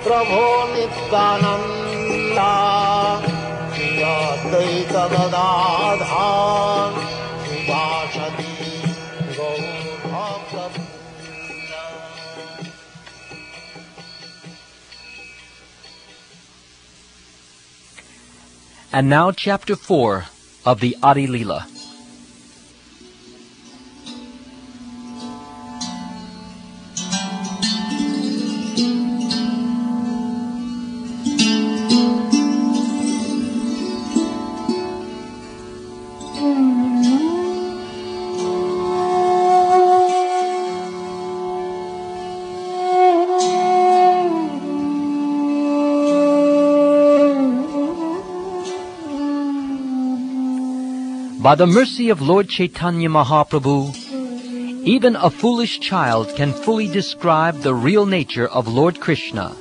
प्रभो Nityananda यद्वैतगदाधार सुभाषति गौरभक्तवृन्दा. And now chapter 4 of the Adi Leela. By the mercy of Lord Caitanya Mahaprabhu, even a foolish child can fully describe the real nature of Lord Krishna,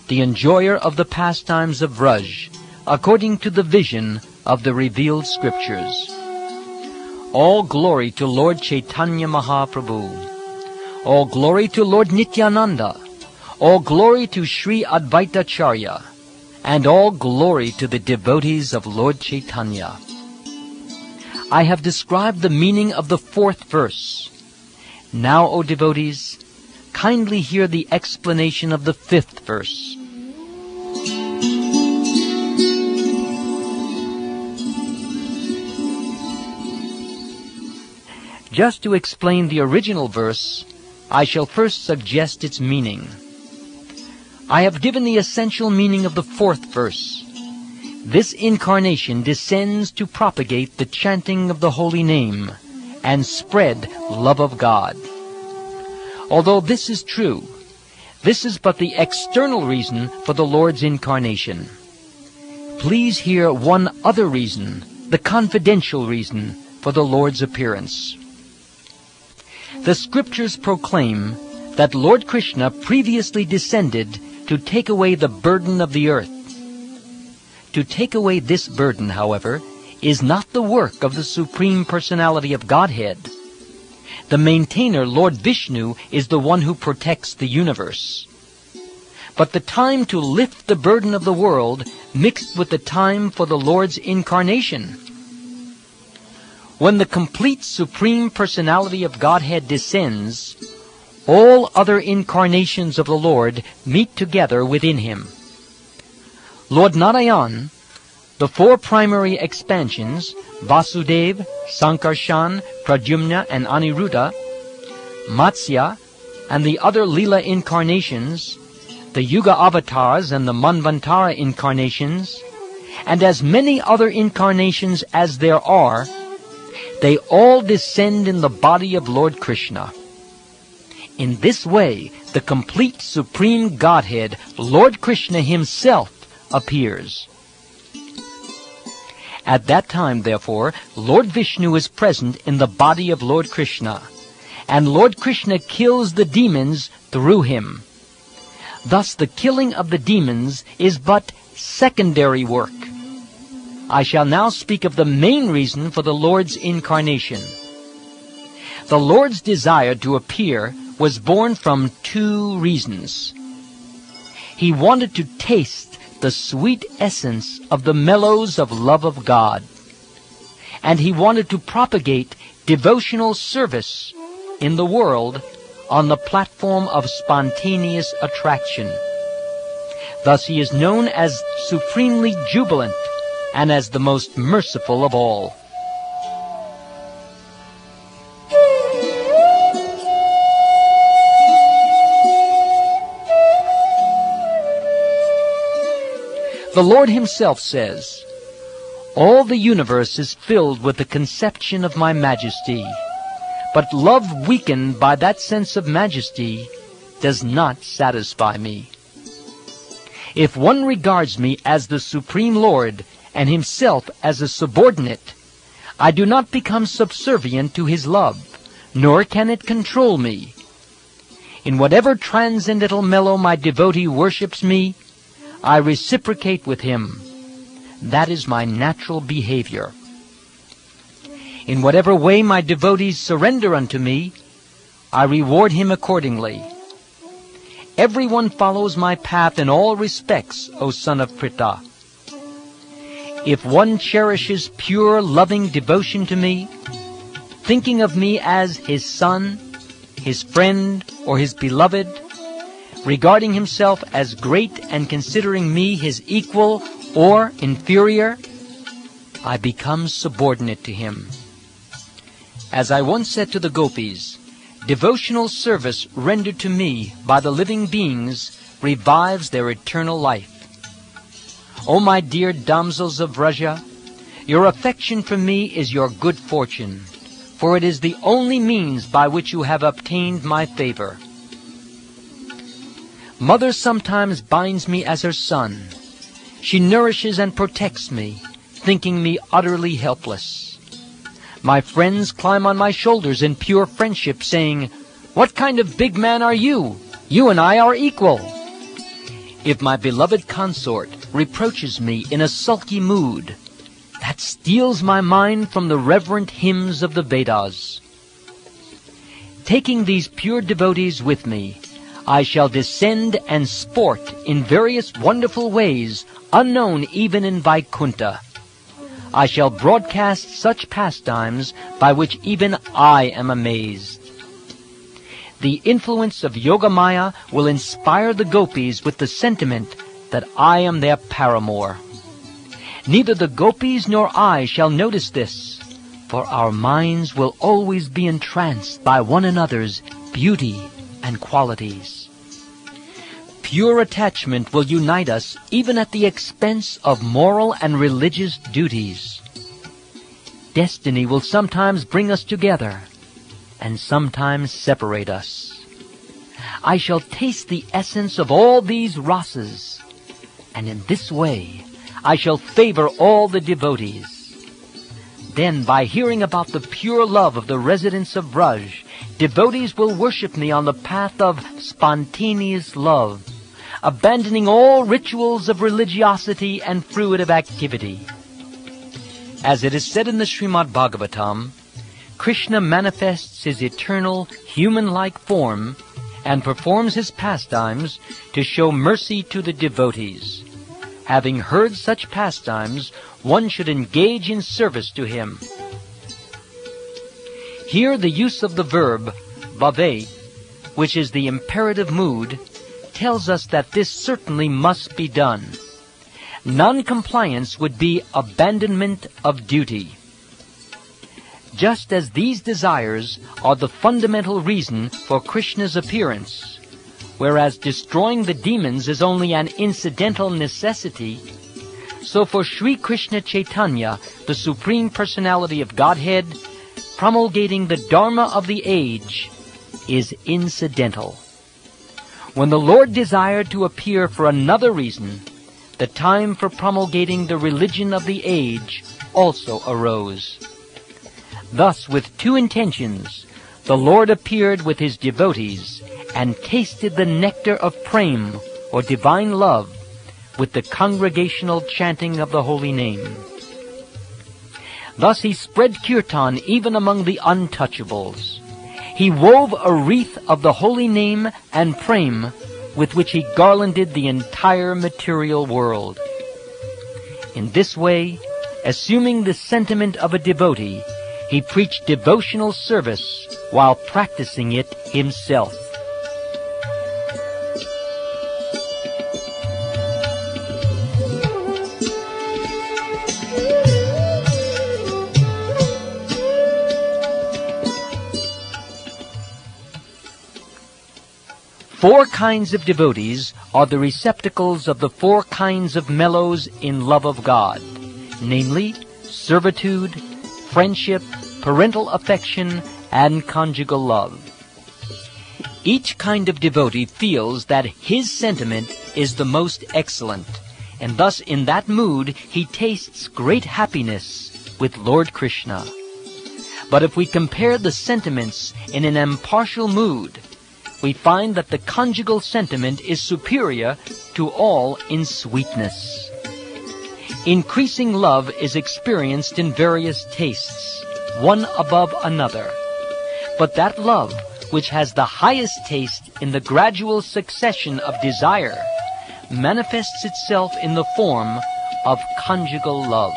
the enjoyer of the pastimes of Vraj, according to the vision of the revealed scriptures. All glory to Lord Caitanya Mahaprabhu. All glory to Lord Nityananda. All glory to Sri Advaitacharya. And all glory to the devotees of Lord Chaitanya. I have described the meaning of the 4th verse. Now, O devotees, kindly hear the explanation of the 5th verse. Just to explain the original verse, I shall first suggest its meaning. I have given the essential meaning of the 4th verse. This incarnation descends to propagate the chanting of the holy name and spread love of God. Although this is true, this is but the external reason for the Lord's incarnation. Please hear one other reason, the confidential reason for the Lord's appearance. The scriptures proclaim that Lord Krishna previously descended to take away the burden of the earth. To take away this burden, however, is not the work of the Supreme Personality of Godhead. The maintainer, Lord Vishnu, is the one who protects the universe. But the time to lift the burden of the world mixed with the time for the Lord's incarnation. When the complete Supreme Personality of Godhead descends, all other incarnations of the Lord meet together within him. Lord Narayan, the 4 primary expansions, Vasudeva, Sankarshan, Pradyumna, and Aniruddha, Matsya, and the other Leela incarnations, the Yuga avatars and the Manvantara incarnations, and as many other incarnations as there are, they all descend in the body of Lord Krishna. In this way, the complete Supreme Godhead, Lord Krishna himself, appears. At that time, therefore, Lord Vishnu is present in the body of Lord Krishna, and Lord Krishna kills the demons through him. Thus the killing of the demons is but secondary work. I shall now speak of the main reason for the Lord's incarnation. The Lord's desire to appear was born from 2 reasons. He wanted to taste the sweet essence of the mellows of love of God, and he wanted to propagate devotional service in the world on the platform of spontaneous attraction. Thus he is known as supremely jubilant and as the most merciful of all. The Lord himself says, "All the universe is filled with the conception of my majesty, but love weakened by that sense of majesty does not satisfy me. If one regards me as the Supreme Lord and himself as a subordinate, I do not become subservient to his love, nor can it control me. In whatever transcendental mellow my devotee worships me, I reciprocate with him. That is my natural behavior. In whatever way my devotees surrender unto me, I reward him accordingly. Everyone follows my path in all respects, O son of Pritha. If one cherishes pure, loving devotion to me, thinking of me as his son, his friend, or his beloved, regarding himself as great and considering me his equal or inferior, I become subordinate to him. As I once said to the gopis, devotional service rendered to me by the living beings revives their eternal life. O my dear damsels of Vraja, your affection for me is your good fortune, for it is the only means by which you have obtained my favor. Mother sometimes binds me as her son. She nourishes and protects me, thinking me utterly helpless. My friends climb on my shoulders in pure friendship, saying, "What kind of big man are you? You and I are equal." If my beloved consort reproaches me in a sulky mood, that steals my mind from the reverent hymns of the Vedas. Taking these pure devotees with me, I shall descend and sport in various wonderful ways, unknown even in Vaikuntha. I shall broadcast such pastimes by which even I am amazed. The influence of Yogamaya will inspire the gopis with the sentiment that I am their paramour. Neither the gopis nor I shall notice this, for our minds will always be entranced by one another's beauty and qualities. Pure attachment will unite us even at the expense of moral and religious duties. Destiny will sometimes bring us together and sometimes separate us. I shall taste the essence of all these rasas, and in this way I shall favor all the devotees. Then, by hearing about the pure love of the residents of Braj, devotees will worship me on the path of spontaneous love, abandoning all rituals of religiosity and fruitive activity. As it is said in the Srimad Bhagavatam, Krishna manifests his eternal human-like form and performs his pastimes to show mercy to the devotees. Having heard such pastimes, one should engage in service to him. Here the use of the verb bhave, which is the imperative mood, tells us that this certainly must be done. Non-compliance would be abandonment of duty. Just as these desires are the fundamental reason for Krishna's appearance, whereas destroying the demons is only an incidental necessity, so for Sri Krishna Chaitanya, the Supreme Personality of Godhead, promulgating the Dharma of the age is incidental. When the Lord desired to appear for another reason, the time for promulgating the religion of the age also arose. Thus, with two intentions, the Lord appeared with his devotees and tasted the nectar of prem, or divine love, with the congregational chanting of the holy name. Thus he spread kirtan even among the untouchables. He wove a wreath of the holy name and prem with which he garlanded the entire material world. In this way, assuming the sentiment of a devotee, he preached devotional service while practicing it himself. Four kinds of devotees are the receptacles of the four kinds of mellows in love of God, namely, servitude, friendship, parental affection, and conjugal love. Each kind of devotee feels that his sentiment is the most excellent, and thus in that mood he tastes great happiness with Lord Krishna. But if we compare the sentiments in an impartial mood, we find that the conjugal sentiment is superior to all in sweetness. Increasing love is experienced in various tastes, one above another. But that love, which has the highest taste in the gradual succession of desire, manifests itself in the form of conjugal love.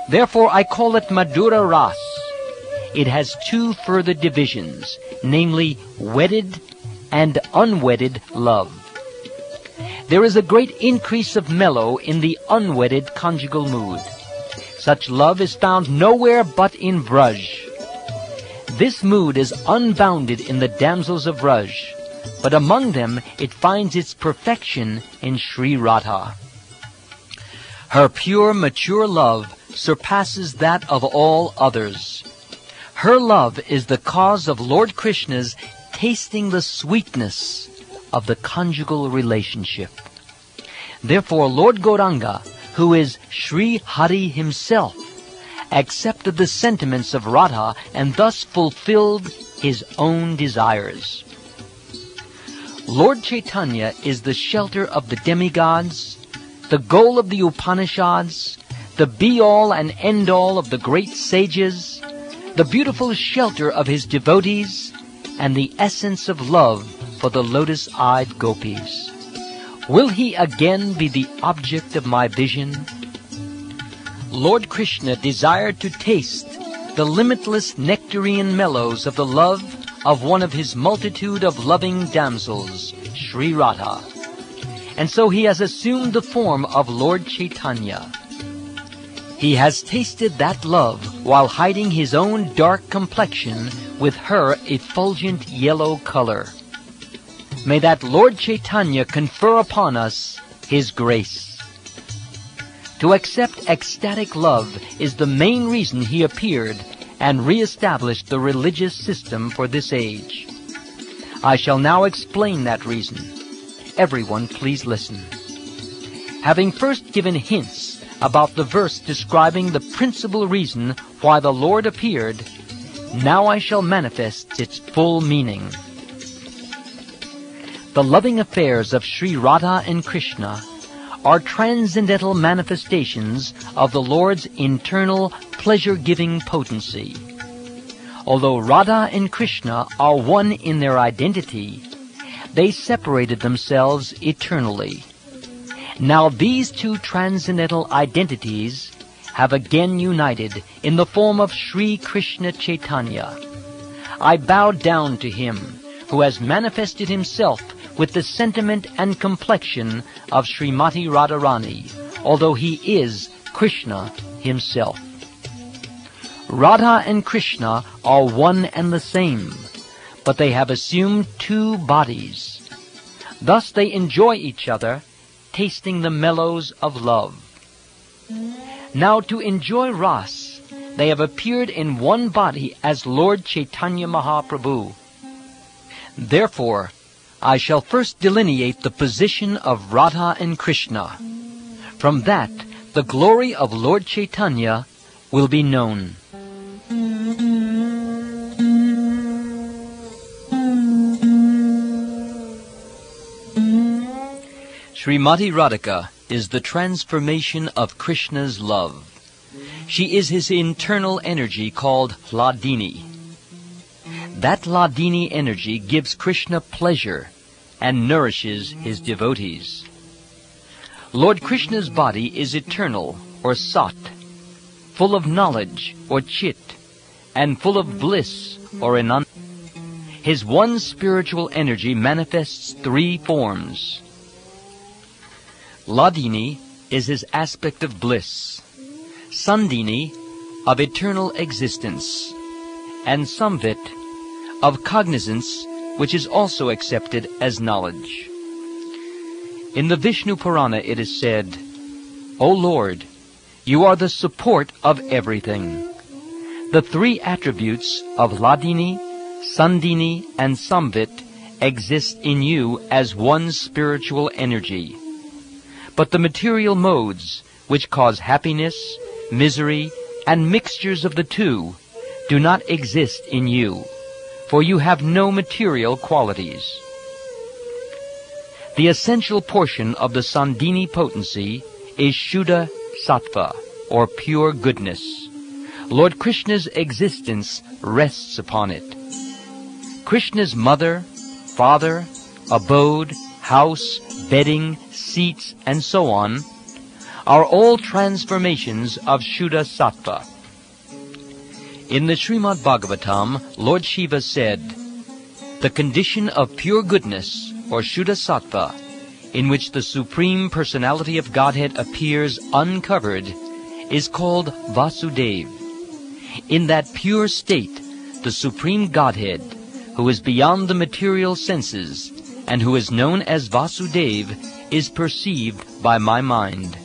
Therefore I call it Madhura Ras. It has two further divisions, namely wedded and unwedded love. There is a great increase of mellow in the unwedded conjugal mood. Such love is found nowhere but in Vraj. This mood is unbounded in the damsels of Vraj, but among them it finds its perfection in Sri Radha. Her pure, mature love surpasses that of all others. Her love is the cause of Lord Krishna's tasting the sweetness of the conjugal relationship. Therefore, Lord Gauranga, who is Sri Hari himself, accepted the sentiments of Radha and thus fulfilled his own desires. Lord Chaitanya is the shelter of the demigods, the goal of the Upanishads, the be-all and end-all of the great sages, the beautiful shelter of his devotees, and the essence of love for the lotus-eyed gopis. Will he again be the object of my vision? Lord Krishna desired to taste the limitless nectarine mellows of the love of one of his multitude of loving damsels, Sri Radha. And so he has assumed the form of Lord Chaitanya. He has tasted that love while hiding his own dark complexion with her effulgent yellow color. May that Lord Chaitanya confer upon us his grace. To accept ecstatic love is the main reason he appeared and re-established the religious system for this age. I shall now explain that reason. Everyone please listen. Having first given hints about the verse describing the principal reason why the Lord appeared, now I shall manifest its full meaning. The loving affairs of Sri Radha and Krishna are transcendental manifestations of the Lord's internal pleasure-giving potency. Although Radha and Krishna are one in their identity, they separated themselves eternally. Now these two transcendental identities have again united in the form of Sri Krishna Chaitanya. I bow down to him who has manifested himself with the sentiment and complexion of Srimati Radharani, although he is Krishna himself. Radha and Krishna are one and the same, but they have assumed two bodies. Thus they enjoy each other, tasting the mellows of love. Now to enjoy Ras, they have appeared in one body as Lord Chaitanya Mahaprabhu. Therefore, I shall first delineate the position of Radha and Krishna. From that, the glory of Lord Chaitanya will be known. Srimati Radhika is the transformation of Krishna's love. She is his internal energy called Hladini. That Hladini energy gives Krishna pleasure and nourishes his devotees. Lord Krishna's body is eternal, or sat, full of knowledge, or chit, and full of bliss, or ananda. His one spiritual energy manifests three forms. Hladini is his aspect of bliss, Sandini of eternal existence, and Samvit of cognizance, which is also accepted as knowledge. In the Vishnu Purana it is said, O Lord, you are the support of everything. The three attributes of Hladini, Sandini, and Samvit exist in you as one spiritual energy. But the material modes, which cause happiness, misery, and mixtures of the two, do not exist in you, for you have no material qualities. The essential portion of the Sandini potency is Shuddha Sattva, or pure goodness. Lord Krishna's existence rests upon it. Krishna's mother, father, abode, house, bedding, seats, and so on are all transformations of Shuddha Sattva. In the Srimad Bhagavatam, Lord Shiva said, "The condition of pure goodness, or Shuddha Sattva, in which the Supreme Personality of Godhead appears uncovered, is called Vasudev. In that pure state, the Supreme Godhead, who is beyond the material senses, and who is known as Vasudev, is perceived by my mind."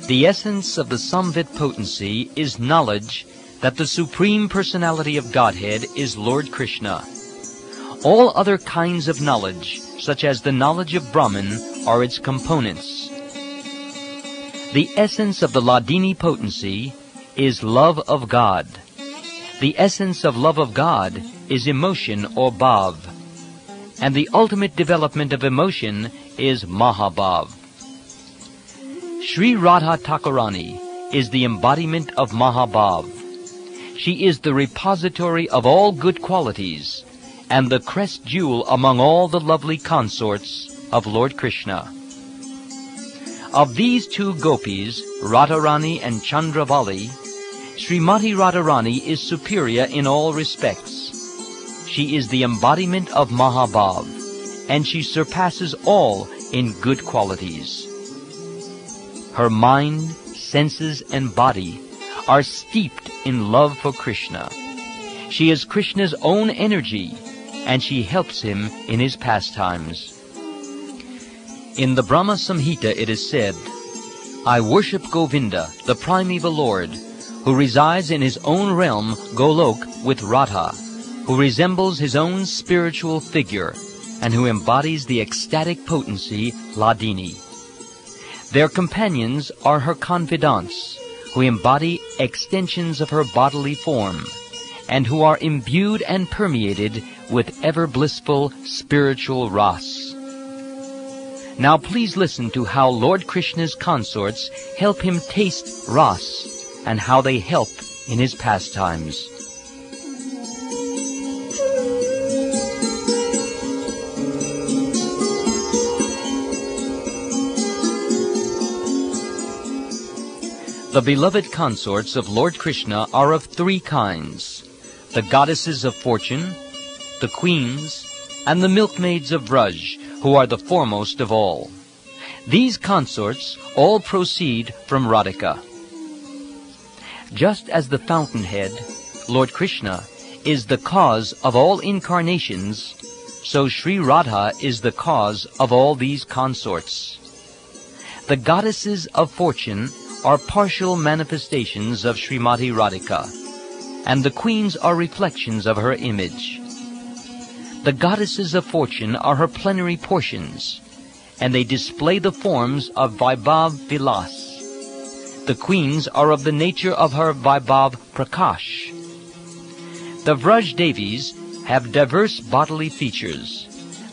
The essence of the Samvit potency is knowledge that the Supreme Personality of Godhead is Lord Krishna. All other kinds of knowledge, such as the knowledge of Brahman, are its components. The essence of the Hladini potency is love of God. The essence of love of God is emotion or bhav. And the ultimate development of emotion is Mahabhav. Sri Radha Thakurani is the embodiment of Mahabhav. She is the repository of all good qualities and the crest jewel among all the lovely consorts of Lord Krishna. Of these two gopis, Radharani and Chandravali, Srimati Radharani is superior in all respects. She is the embodiment of Mahabhav, and she surpasses all in good qualities. Her mind, senses, and body are steeped in love for Krishna. She is Krishna's own energy, and she helps him in his pastimes. In the Brahma Samhita it is said, "I worship Govinda, the primeval Lord, who resides in his own realm, Golok, with Radha, who resembles his own spiritual figure, and who embodies the ecstatic potency, Hladini. Their companions are her confidants, who embody extensions of her bodily form, and who are imbued and permeated with ever-blissful spiritual ras." Now please listen to how Lord Krishna's consorts help him taste ras, and how they help in his pastimes. The beloved consorts of Lord Krishna are of three kinds: the goddesses of fortune, the queens, and the milkmaids of Vraj, who are the foremost of all. These consorts all proceed from Radhika. Just as the fountainhead, Lord Krishna, is the cause of all incarnations, so Sri Radha is the cause of all these consorts. The goddesses of fortune are partial manifestations of Srimati Radhika, and the queens are reflections of her image. The goddesses of fortune are her plenary portions, and they display the forms of Vaibhav Vilas. The queens are of the nature of her Vaibhav Prakash. The Vraj Devis have diverse bodily features.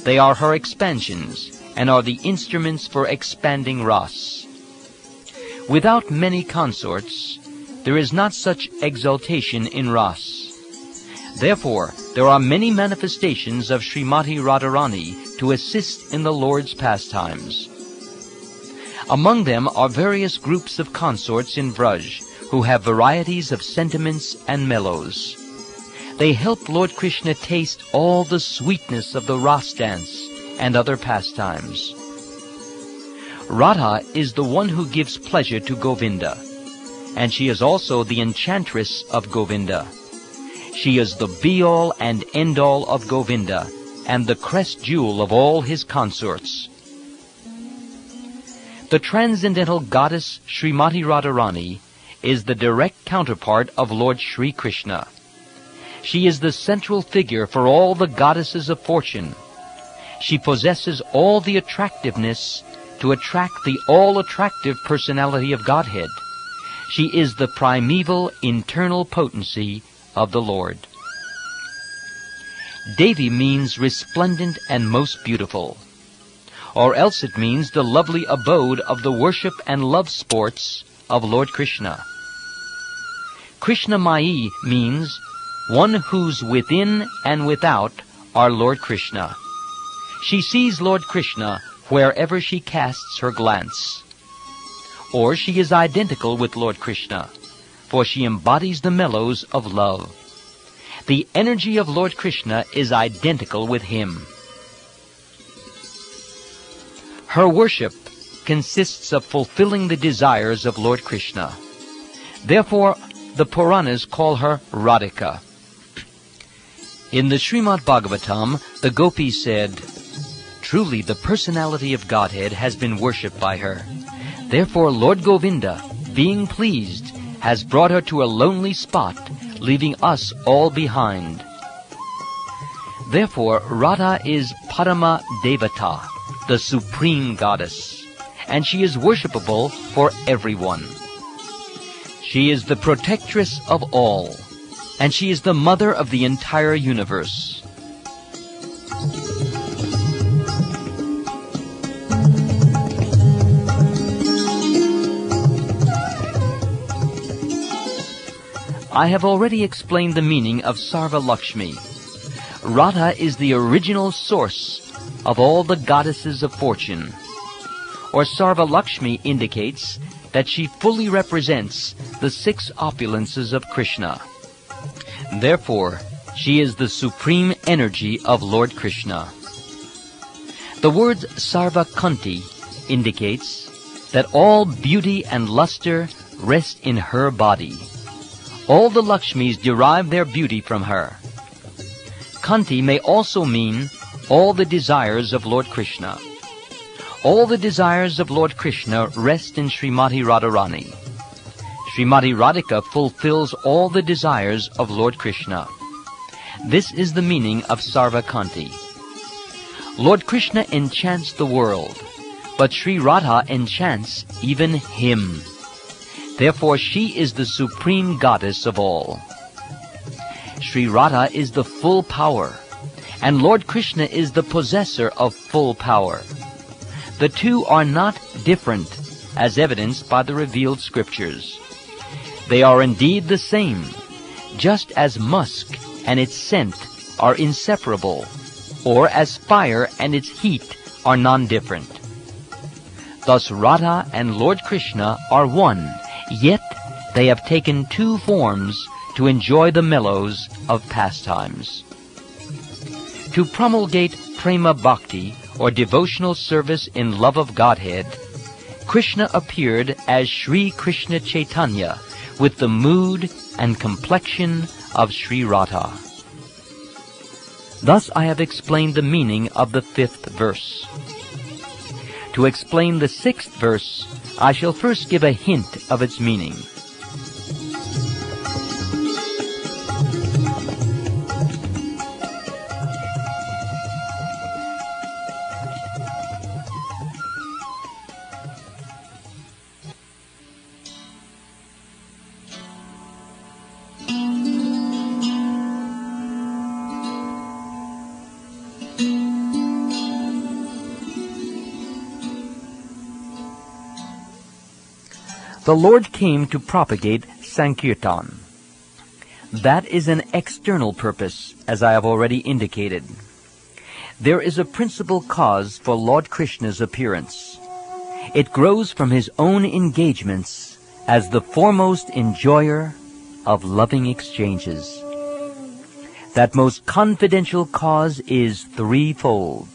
They are her expansions, and are the instruments for expanding ras. Without many consorts, there is not such exaltation in ras. Therefore, there are many manifestations of Srimati Radharani to assist in the Lord's pastimes. Among them are various groups of consorts in Vraj, who have varieties of sentiments and mellows. They help Lord Krishna taste all the sweetness of the ras dance and other pastimes. Radha is the one who gives pleasure to Govinda, and she is also the enchantress of Govinda. She is the be-all and end-all of Govinda, and the crest jewel of all his consorts. The transcendental goddess Srimati Radharani is the direct counterpart of Lord Sri Krishna. She is the central figure for all the goddesses of fortune. She possesses all the attractiveness to attract the all-attractive personality of Godhead. She is the primeval internal potency of the Lord. Devi means resplendent and most beautiful, or else it means the lovely abode of the worship and love sports of Lord Krishna. Krishnamayi means one whose within and without are Lord Krishna. She sees Lord Krishna wherever she casts her glance. Or she is identical with Lord Krishna, for she embodies the mellows of love. The energy of Lord Krishna is identical with him. Her worship consists of fulfilling the desires of Lord Krishna. Therefore, the Puranas call her Radhika. In the Srimad Bhagavatam, the gopis said, "Truly the personality of Godhead has been worshipped by her. Therefore Lord Govinda, being pleased, has brought her to a lonely spot, leaving us all behind." Therefore Radha is Parama Devata, the supreme goddess, and she is worshipable for everyone. She is the protectress of all, and she is the mother of the entire universe. I have already explained the meaning of Sarva Lakshmi. Radha is the original source of all the goddesses of fortune. Or Sarva Lakshmi indicates that she fully represents the 6 opulences of Krishna. Therefore, she is the supreme energy of Lord Krishna. The word Sarva Kanti indicates that all beauty and luster rest in her body. All the Lakshmis derive their beauty from her. Kanti may also mean all the desires of Lord Krishna. All the desires of Lord Krishna rest in Srimati Radharani. Srimati Radhika fulfills all the desires of Lord Krishna. This is the meaning of Sarva Kanti. Lord Krishna enchants the world, but Sri Radha enchants even him. Therefore she is the supreme goddess of all. Sri Radha is the full power, and Lord Krishna is the possessor of full power. The two are not different, as evidenced by the revealed scriptures. They are indeed the same, just as musk and its scent are inseparable, or as fire and its heat are non-different. Thus Radha and Lord Krishna are one, yet they have taken 2 forms to enjoy the mellows of pastimes. To promulgate prema bhakti, or devotional service in love of Godhead, Krishna appeared as Sri Krishna Caitanya with the mood and complexion of Sri Radha. Thus I have explained the meaning of the 5th verse. To explain the 6th verse, I shall first give a hint of its meaning. The Lord came to propagate Sankirtan. That is an external purpose, as I have already indicated. There is a principal cause for Lord Krishna's appearance. It grows from his own engagements as the foremost enjoyer of loving exchanges. That most confidential cause is threefold.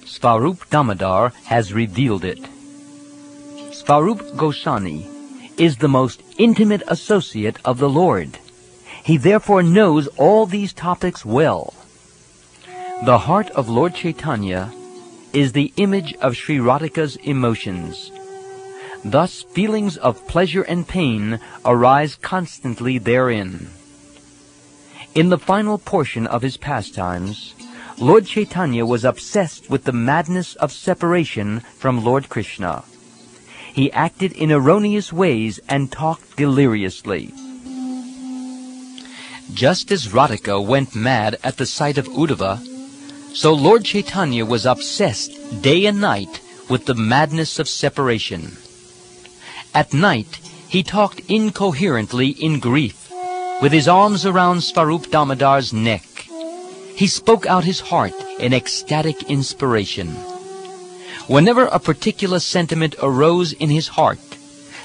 Svarup Damodar has revealed it. Svarup Goswami is the most intimate associate of the Lord. He therefore knows all these topics well. The heart of Lord Chaitanya is the image of Sri Radhika's emotions. Thus feelings of pleasure and pain arise constantly therein. In the final portion of his pastimes, Lord Chaitanya was obsessed with the madness of separation from Lord Krishna. He acted in erroneous ways and talked deliriously. Just as Radhika went mad at the sight of Uddhava, so Lord Chaitanya was obsessed day and night with the madness of separation. At night, he talked incoherently in grief. with his arms around Svarup Damodar's neck. He spoke out his heart in ecstatic inspiration. Whenever a particular sentiment arose in his heart,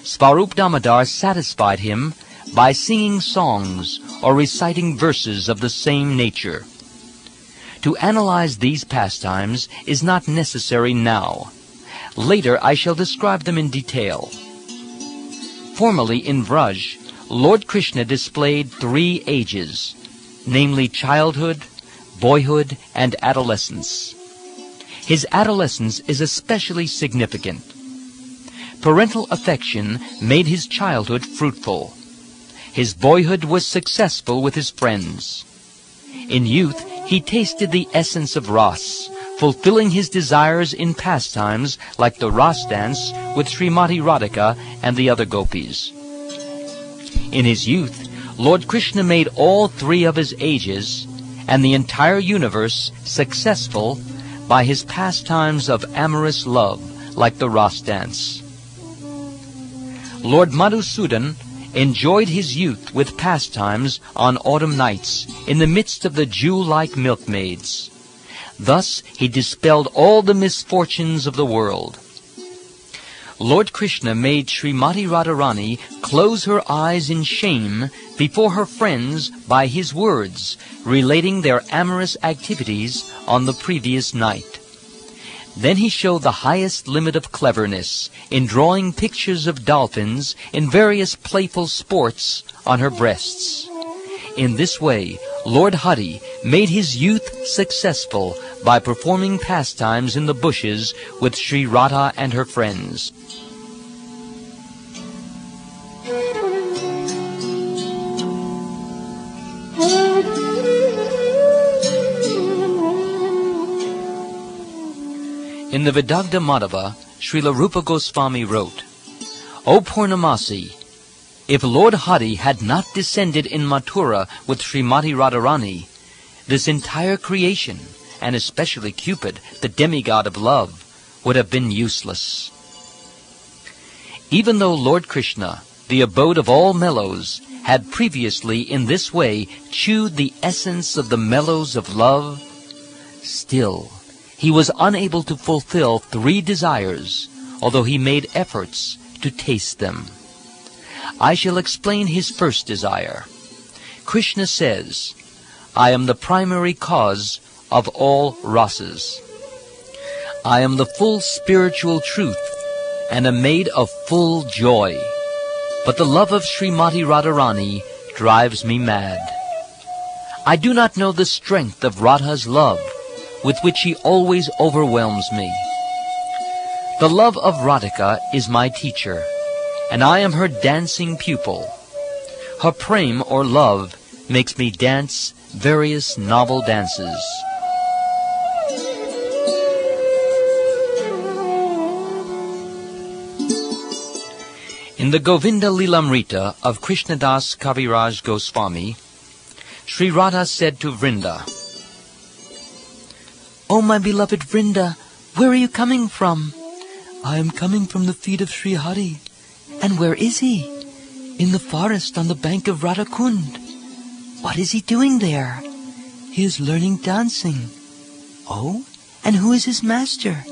Svarup Damodar satisfied him by singing songs or reciting verses of the same nature. To analyze these pastimes is not necessary now. Later I shall describe them in detail. Formerly in Vraj, Lord Krishna displayed 3 ages, namely childhood, boyhood, and adolescence. His adolescence is especially significant. Parental affection made his childhood fruitful. His boyhood was successful with his friends. In youth, he tasted the essence of Ras, fulfilling his desires in pastimes like the Ras dance with Srimati Radhika and the other gopis. In his youth, Lord Krishna made all 3 of his ages and the entire universe successful by his pastimes of amorous love like the Ras dance. Lord Madhusudan enjoyed his youth with pastimes on autumn nights in the midst of the Jew-like milkmaids. Thus he dispelled all the misfortunes of the world. Lord Krishna made Srimati Radharani close her eyes in shame before her friends by his words, relating their amorous activities on the previous night. Then he showed the highest limit of cleverness in drawing pictures of dolphins in various playful sports on her breasts. In this way, Lord Hari made his youth successful by performing pastimes in the bushes with Sri Radha and her friends. In the Vidagdha Madhava, Srila Rupa Goswami wrote, O Purnamasi, if Lord Hari had not descended in Mathura with Srimati Radharani, this entire creation, and especially Cupid, the demigod of love, would have been useless. Even though Lord Krishna, the abode of all mellows, had previously in this way chewed the essence of the mellows of love, still he was unable to fulfill 3 desires, although he made efforts to taste them. I shall explain his first desire. Krishna says, I am the primary cause of all rasas. I am the full spiritual truth and am made of full joy. But the love of Srimati Radharani drives me mad. I do not know the strength of Radha's love, with which she always overwhelms me. The love of Radhika is my teacher, and I am her dancing pupil. Her prem or love makes me dance various novel dances. In the Govinda Lilamrita of Krishnadas Kaviraj Goswami, Sri Radha said to Vrinda, O my beloved Vrinda, where are you coming from? I am coming from the feet of Sri Hari. And where is he? In the forest on the bank of Radhakund. What is he doing there? He is learning dancing. Oh, and who is his master?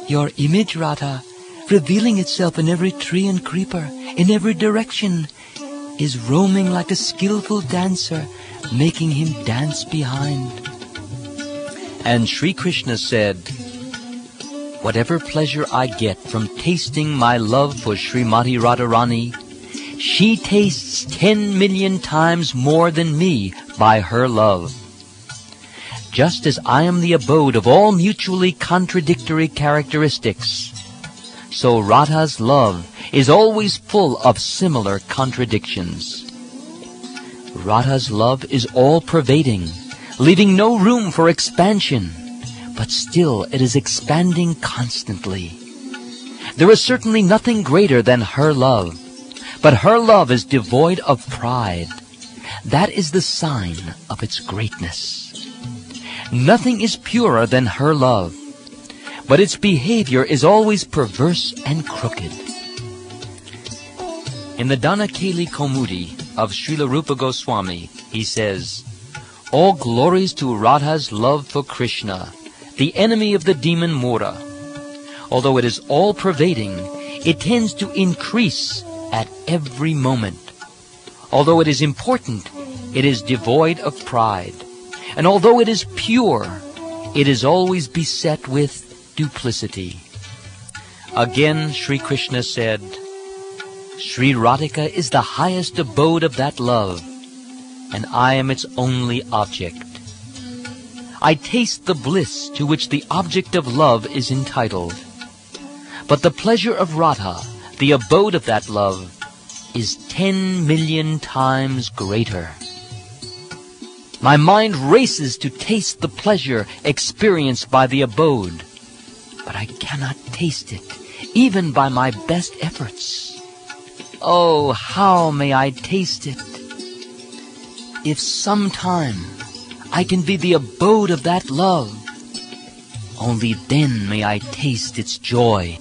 Your image, Radha, revealing itself in every tree and creeper, in every direction, is roaming like a skillful dancer, making him dance behind. And Sri Krishna said, whatever pleasure I get from tasting my love for Srimati Radharani, she tastes 10 million times more than me by her love. Just as I am the abode of all mutually contradictory characteristics, so Radha's love is always full of similar contradictions. Radha's love is all-pervading, leaving no room for expansion, but still it is expanding constantly. There is certainly nothing greater than her love, but her love is devoid of pride. That is the sign of its greatness. Nothing is purer than her love, but its behavior is always perverse and crooked. In the Danakeli Komudi, of Srila Rupa Goswami, he says, "All glories to Radha's love for Krishna, the enemy of the demon Mura. Although it is all-pervading, it tends to increase at every moment. Although it is important, it is devoid of pride. And although it is pure, it is always beset with duplicity." Again, Sri Krishna said, "Sri Radhika is the highest abode of that love, and I am its only object. I taste the bliss to which the object of love is entitled. But the pleasure of Radha, the abode of that love, is 10 million times greater. My mind races to taste the pleasure experienced by the abode, but I cannot taste it, even by my best efforts. Oh, how may I taste it? If sometime I can be the abode of that love, only then may I taste its joy."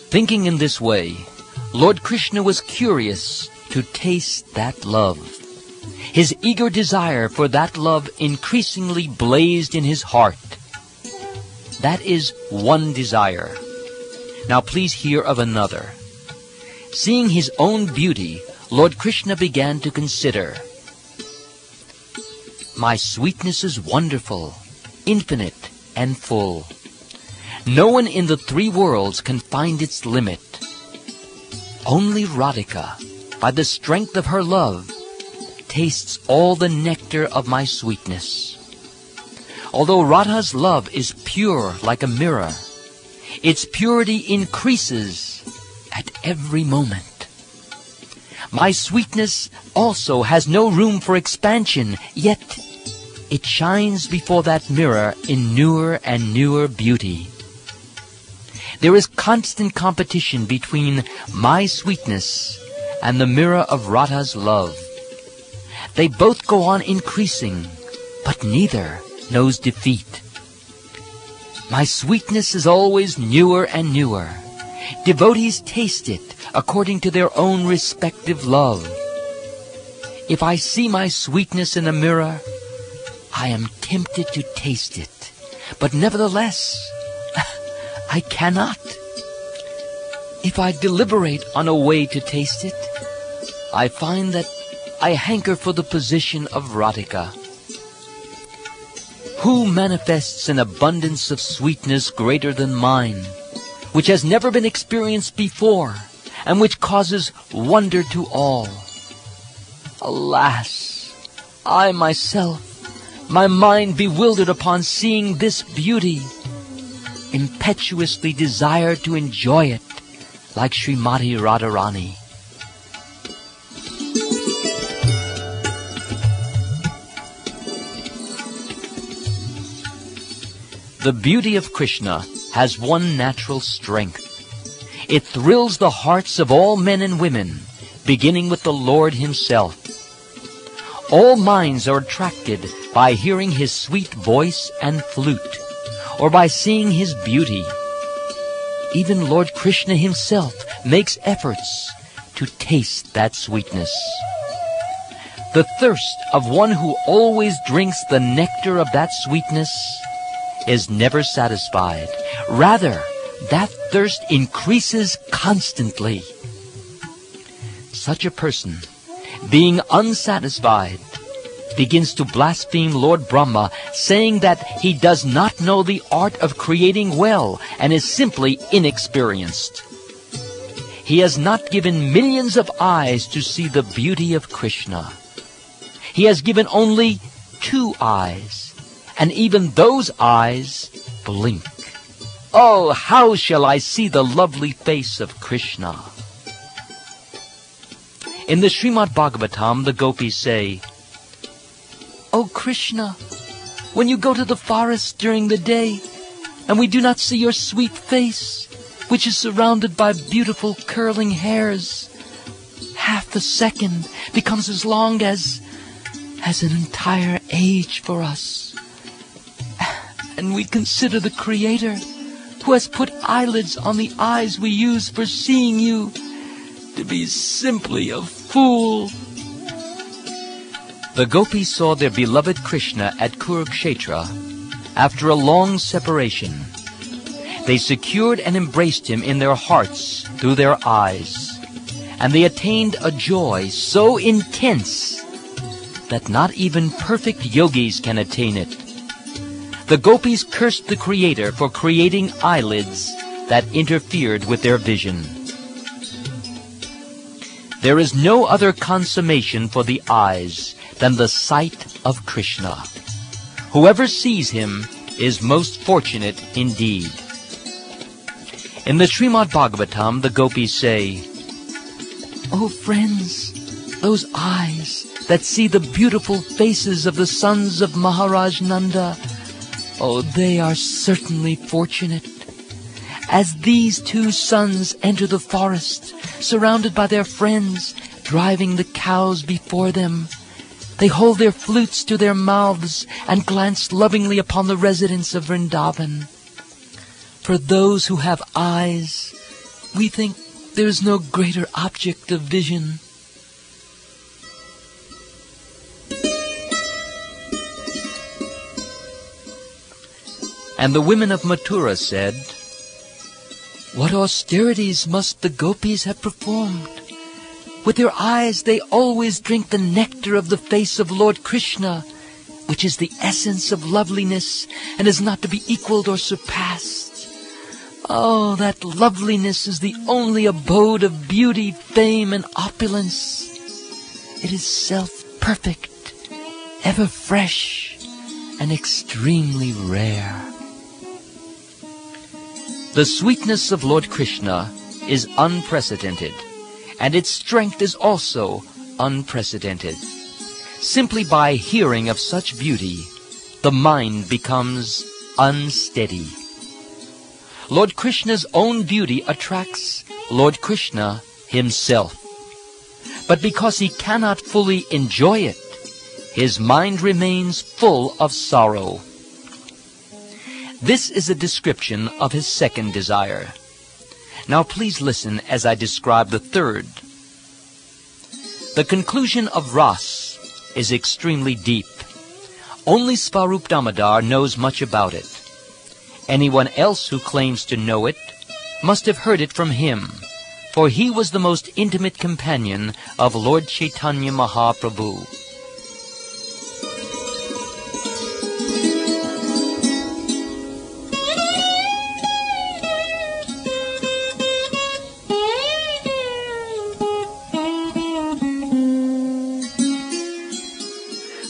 Thinking in this way, Lord Krishna was curious to taste that love. His eager desire for that love increasingly blazed in his heart. That is one desire. Now please hear of another. Seeing his own beauty, Lord Krishna began to consider, "My sweetness is wonderful, infinite, and full. No one in the three worlds can find its limit. Only Radhika, by the strength of her love, tastes all the nectar of my sweetness. Although Radha's love is pure like a mirror, its purity increases at every moment. My sweetness also has no room for expansion, yet it shines before that mirror in newer and newer beauty. There is constant competition between my sweetness and the mirror of Radha's love. They both go on increasing, but neither knows defeat. My sweetness is always newer and newer. Devotees taste it according to their own respective love. If I see my sweetness in a mirror, I am tempted to taste it, but nevertheless, I cannot. If I deliberate on a way to taste it, I find that I hanker for the position of Radhika. Who manifests an abundance of sweetness greater than mine, which has never been experienced before, and which causes wonder to all? Alas, I myself, my mind bewildered upon seeing this beauty, impetuously desire to enjoy it like Srimati Radharani. The beauty of Krishna has one natural strength. It thrills the hearts of all men and women, beginning with the Lord himself. All minds are attracted by hearing his sweet voice and flute, or by seeing his beauty. Even Lord Krishna himself makes efforts to taste that sweetness. The thirst of one who always drinks the nectar of that sweetness is never satisfied. Rather, that thirst increases constantly. Such a person, being unsatisfied, begins to blaspheme Lord Brahma, saying that he does not know the art of creating well and is simply inexperienced. He has not given millions of eyes to see the beauty of Krishna. He has given only 2 eyes, and even those eyes blink. Oh, how shall I see the lovely face of Krishna? In the Srimad Bhagavatam, the gopis say, "O Krishna, when you go to the forest during the day, and we do not see your sweet face, which is surrounded by beautiful curling hairs, half a second becomes as long as has an entire age for us. And we consider the Creator, who has put eyelids on the eyes we use for seeing you, to be simply a fool. The gopis saw their beloved Krishna at Kurukshetra after a long separation. They secured and embraced him in their hearts through their eyes, and they attained a joy so intense that not even perfect yogis can attain it. The gopis cursed the Creator for creating eyelids that interfered with their vision. There is no other consummation for the eyes than the sight of Krishna. Whoever sees him is most fortunate indeed. In the Srimad Bhagavatam, the gopis say, "O friends, those eyes that see the beautiful faces of the sons of Maharaj Nanda, oh, they are certainly fortunate. As these two sons enter the forest, surrounded by their friends, driving the cows before them, they hold their flutes to their mouths and glance lovingly upon the residents of Vrindavan. For those who have eyes, we think there is no greater object of vision." And the women of Mathura said, "What austerities must the gopis have performed? With their eyes they always drink the nectar of the face of Lord Krishna, which is the essence of loveliness and is not to be equaled or surpassed. Oh, that loveliness is the only abode of beauty, fame, and opulence. It is self-perfect, ever fresh, and extremely rare." The sweetness of Lord Krishna is unprecedented, and its strength is also unprecedented. Simply by hearing of such beauty, the mind becomes unsteady. Lord Krishna's own beauty attracts Lord Krishna himself. But because he cannot fully enjoy it, his mind remains full of sorrow. This is a description of his second desire. Now please listen as I describe the third. The conclusion of Ras is extremely deep. Only Svarup Damodar knows much about it. Anyone else who claims to know it must have heard it from him, for he was the most intimate companion of Lord Caitanya Mahaprabhu.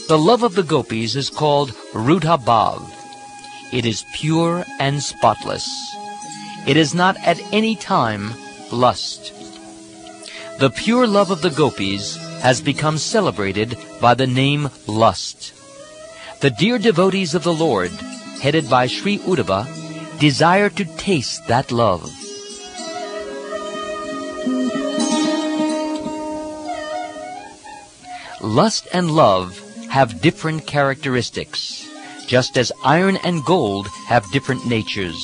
The love of the gopis is called Rudha Bhav. It is pure and spotless. It is not at any time lust. The pure love of the gopis has become celebrated by the name lust. The dear devotees of the Lord, headed by Sri Uddhava, desire to taste that love. Lust and love have different characteristics, just as iron and gold have different natures.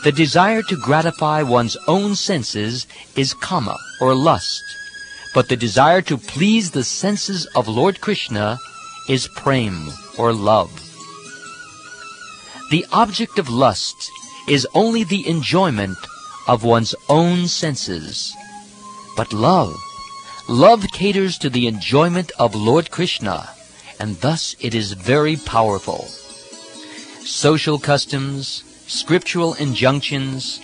The desire to gratify one's own senses is kama, or lust, but the desire to please the senses of Lord Krishna is prem, or love. The object of lust is only the enjoyment of one's own senses. But love caters to the enjoyment of Lord Krishna, and thus it is very powerful. Social customs, scriptural injunctions,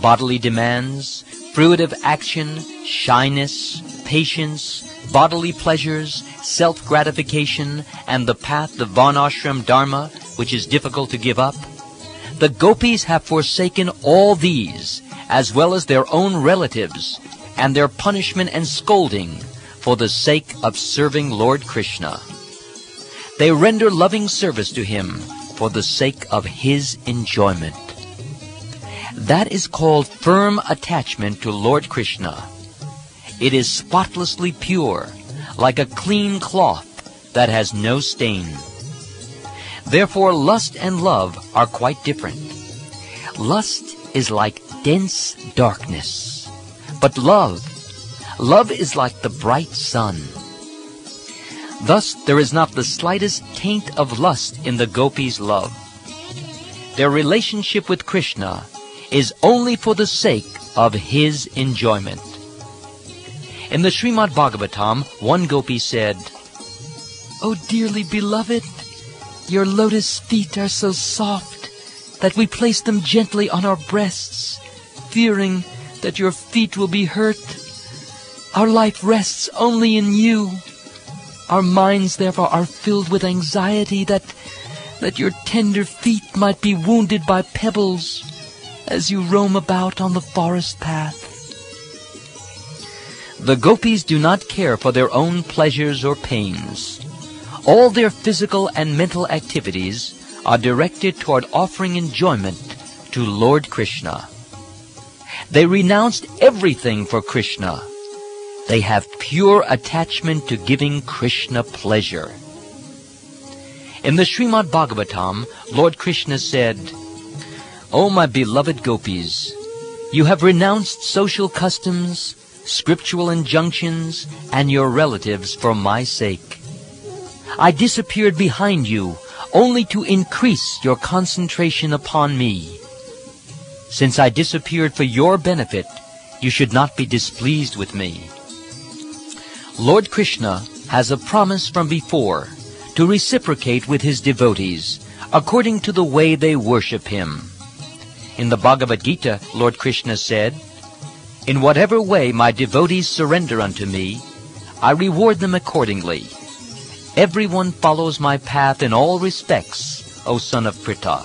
bodily demands, fruitive action, shyness, patience, bodily pleasures, self-gratification, and the path of varnashram dharma, which is difficult to give up. The gopis have forsaken all these, as well as their own relatives, and their punishment and scolding, for the sake of serving Lord Krishna. They render loving service to him for the sake of his enjoyment. That is called firm attachment to Lord Krishna. It is spotlessly pure, like a clean cloth, that has no stain. Therefore, lust and love are quite different. Lust is like dense darkness, but love is like the bright sun. Thus, there is not the slightest taint of lust in the gopis' love. Their relationship with Krishna is only for the sake of his enjoyment. In the Srimad Bhagavatam, one gopi said, "O dearly beloved, your lotus feet are so soft that we place them gently on our breasts, fearing that your feet will be hurt. Our life rests only in you. Our minds, therefore, are filled with anxiety that your tender feet might be wounded by pebbles as you roam about on the forest path." The gopis do not care for their own pleasures or pains. All their physical and mental activities are directed toward offering enjoyment to Lord Krishna. They renounced everything for Krishna. They have pure attachment to giving Krishna pleasure. In the Srimad Bhagavatam, Lord Krishna said, "O my beloved gopis, you have renounced social customs, scriptural injunctions, and your relatives for my sake. I disappeared behind you only to increase your concentration upon me. Since I disappeared for your benefit, you should not be displeased with me." Lord Krishna has a promise from before to reciprocate with his devotees according to the way they worship him. In the Bhagavad Gita, Lord Krishna said, "In whatever way my devotees surrender unto me, I reward them accordingly. Everyone follows my path in all respects, O son of Pritha."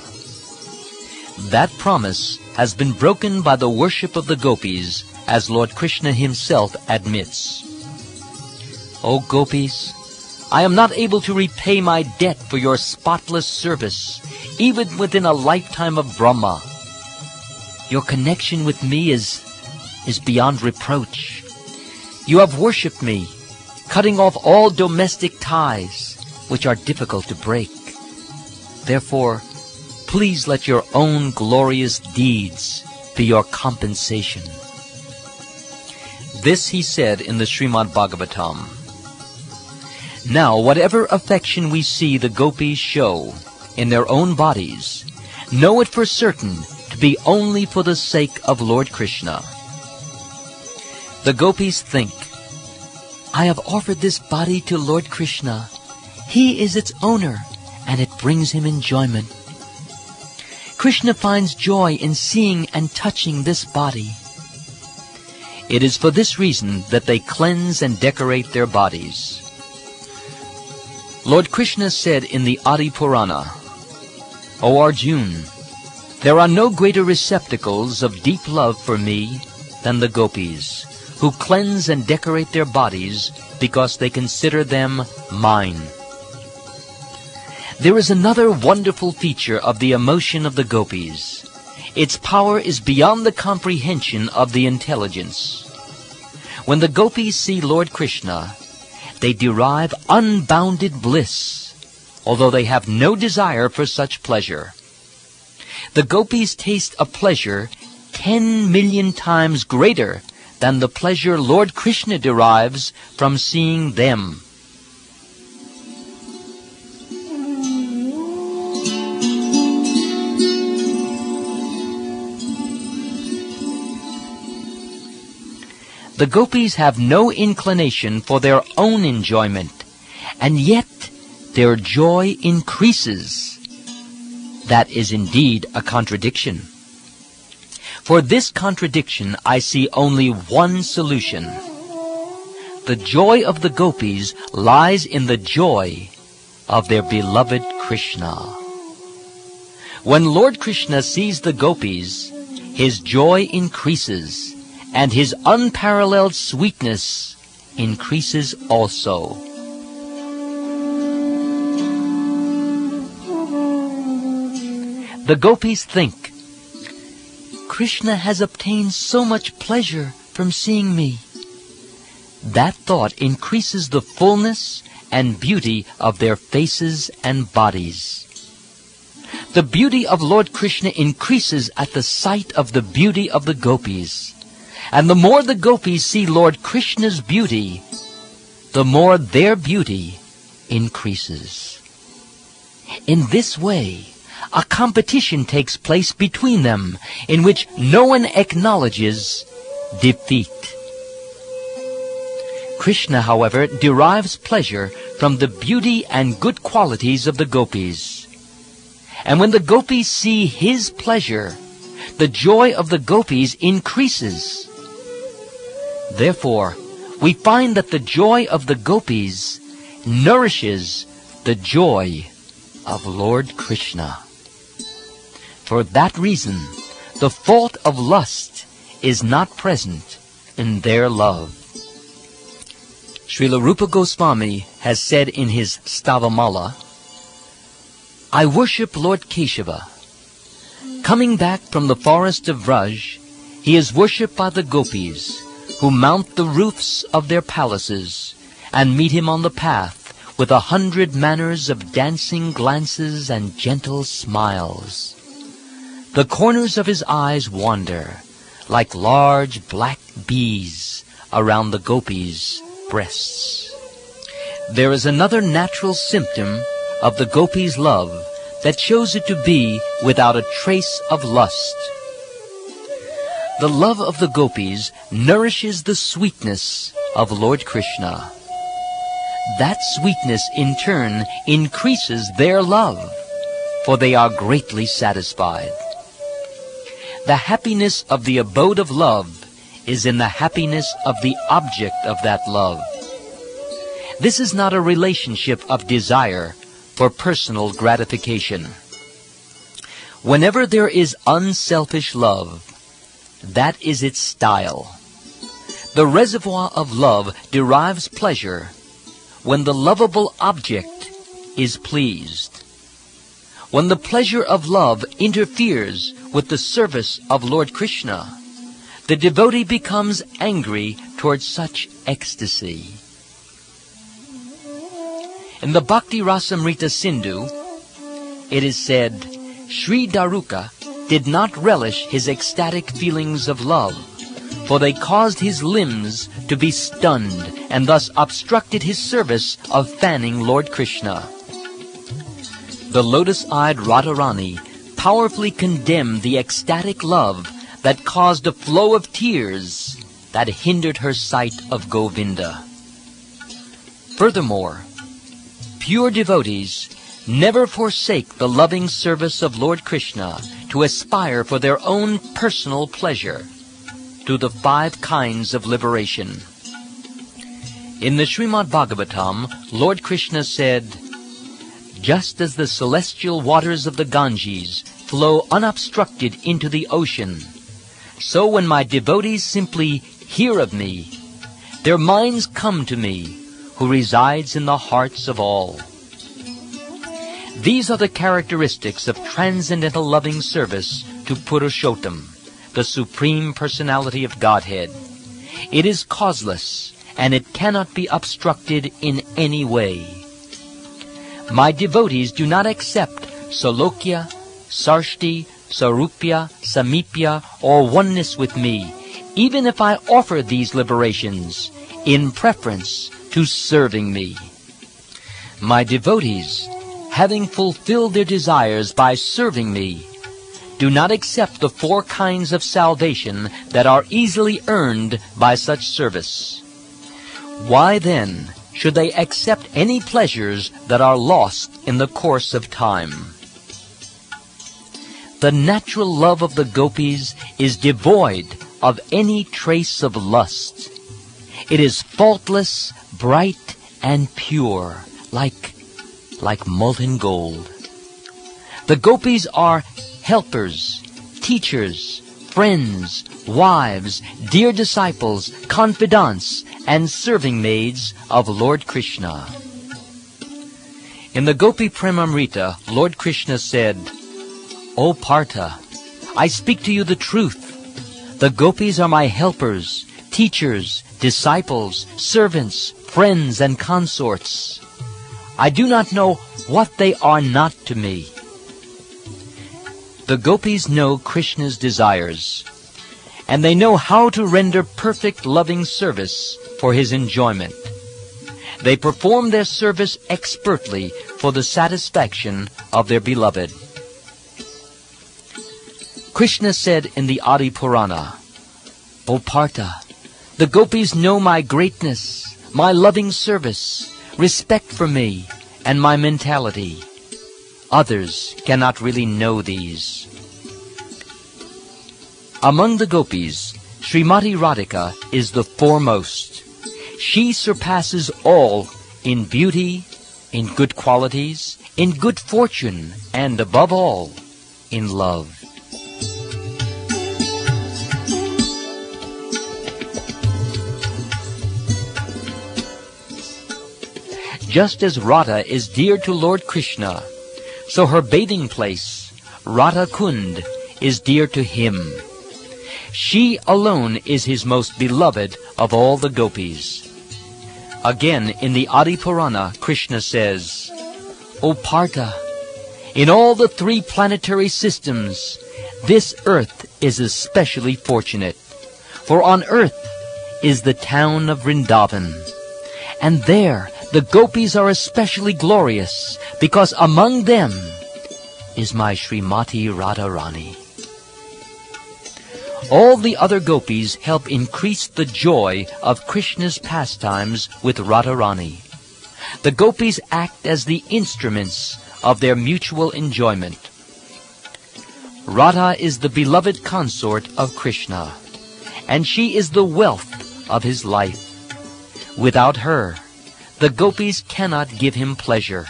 That promise has been broken by the worship of the gopis, as Lord Krishna himself admits. "O gopis, I am not able to repay my debt for your spotless service, even within a lifetime of Brahma. Your connection with me is beyond reproach. You have worshipped me, cutting off all domestic ties, which are difficult to break. Therefore, please let your own glorious deeds be your compensation." This he said in the Srimad Bhagavatam. Now, whatever affection we see the gopis show in their own bodies, know it for certain to be only for the sake of Lord Krishna. The gopis think, "I have offered this body to Lord Krishna. He is its owner, and it brings him enjoyment. Krishna finds joy in seeing and touching this body." It is for this reason that they cleanse and decorate their bodies. Lord Krishna said in the Adi Purana, "O Arjun, there are no greater receptacles of deep love for me than the gopis, who cleanse and decorate their bodies because they consider them mine." There is another wonderful feature of the emotion of the gopis. Its power is beyond the comprehension of the intelligence. When the gopis see Lord Krishna, they derive unbounded bliss, although they have no desire for such pleasure. The gopis taste a pleasure 10 million times greater than the pleasure Lord Krishna derives from seeing them. The gopis have no inclination for their own enjoyment, and yet their joy increases. That is indeed a contradiction. For this contradiction I see only one solution. The joy of the gopis lies in the joy of their beloved Krishna. When Lord Krishna sees the gopis, his joy increases, and his unparalleled sweetness increases also. The gopis think, "Krishna has obtained so much pleasure from seeing me." That thought increases the fullness and beauty of their faces and bodies. The beauty of Lord Krishna increases at the sight of the beauty of the gopis. And the more the gopis see Lord Krishna's beauty, the more their beauty increases. In this way, a competition takes place between them in which no one acknowledges defeat. Krishna, however, derives pleasure from the beauty and good qualities of the gopis. And when the gopis see his pleasure, the joy of the gopis increases. Therefore, we find that the joy of the gopis nourishes the joy of Lord Krishna. For that reason, the fault of lust is not present in their love. Srila Rupa Goswami has said in his Stavamala, I worship Lord Keshava. Coming back from the forest of Vraj, he is worshipped by the gopis, who mount the roofs of their palaces and meet him on the path with 100 manners of dancing glances and gentle smiles. The corners of his eyes wander like large black bees around the gopis' breasts. There is another natural symptom of the gopis' love that shows it to be without a trace of lust. The love of the gopis nourishes the sweetness of Lord Krishna. That sweetness in turn increases their love, for they are greatly satisfied. The happiness of the abode of love is in the happiness of the object of that love. This is not a relationship of desire for personal gratification. Whenever there is unselfish love, that is its style. The reservoir of love derives pleasure when the lovable object is pleased. When the pleasure of love interferes with the service of Lord Krishna, the devotee becomes angry towards such ecstasy. In the Bhakti Rasamrita Sindhu, it is said, Sri Daruka did not relish his ecstatic feelings of love, for they caused his limbs to be stunned and thus obstructed his service of fanning Lord Krishna. The lotus-eyed Radharani powerfully condemned the ecstatic love that caused a flow of tears that hindered her sight of Govinda. Furthermore, pure devotees never forsake the loving service of Lord Krishna to aspire for their own personal pleasure to the 5 kinds of liberation. In the Srimad Bhagavatam, Lord Krishna said, just as the celestial waters of the Ganges flow unobstructed into the ocean, so when my devotees simply hear of me, their minds come to me, who resides in the hearts of all. These are the characteristics of transcendental loving service to Purushottam, the Supreme Personality of Godhead. It is causeless, and it cannot be obstructed in any way. My devotees do not accept Salokya, Sarshti, Sarupya, Samipya, or oneness with me, even if I offer these liberations, in preference to serving me. My devotees, having fulfilled their desires by serving me, do not accept the 4 kinds of salvation that are easily earned by such service. Why then should they accept any pleasures that are lost in the course of time? The natural love of the gopis is devoid of any trace of lust. It is faultless, bright, and pure, like molten gold. The gopis are helpers, teachers, friends, wives, dear disciples, confidants, and serving maids of Lord Krishna. In the Gopi Premamrita, Lord Krishna said, O Partha, I speak to you the truth. The gopis are my helpers, teachers, disciples, servants, friends, and consorts. I do not know what they are not to me. The gopis know Krishna's desires, and they know how to render perfect loving service for his enjoyment. They perform their service expertly for the satisfaction of their beloved. Krishna said in the Adi Purana, "O Partha, the gopis know my greatness, my loving service, respect for me, and my mentality. Others cannot really know these." Among the gopis, Srimati Radhika is the foremost. She surpasses all in beauty, in good qualities, in good fortune, and above all, in love. Just as Radha is dear to Lord Krishna, so her bathing place, Radha Kund, is dear to him. She alone is his most beloved of all the gopis. Again, in the Adi Purana, Krishna says, "O Partha, in all the 3 planetary systems, this earth is especially fortunate. For on earth is the town of Vrindavan, and there the gopis are especially glorious, because among them is my Srimati Radharani." All the other gopis help increase the joy of Krishna's pastimes with Radharani. The gopis act as the instruments of their mutual enjoyment. Radha is the beloved consort of Krishna, and she is the wealth of his life. Without her, the gopis cannot give him pleasure.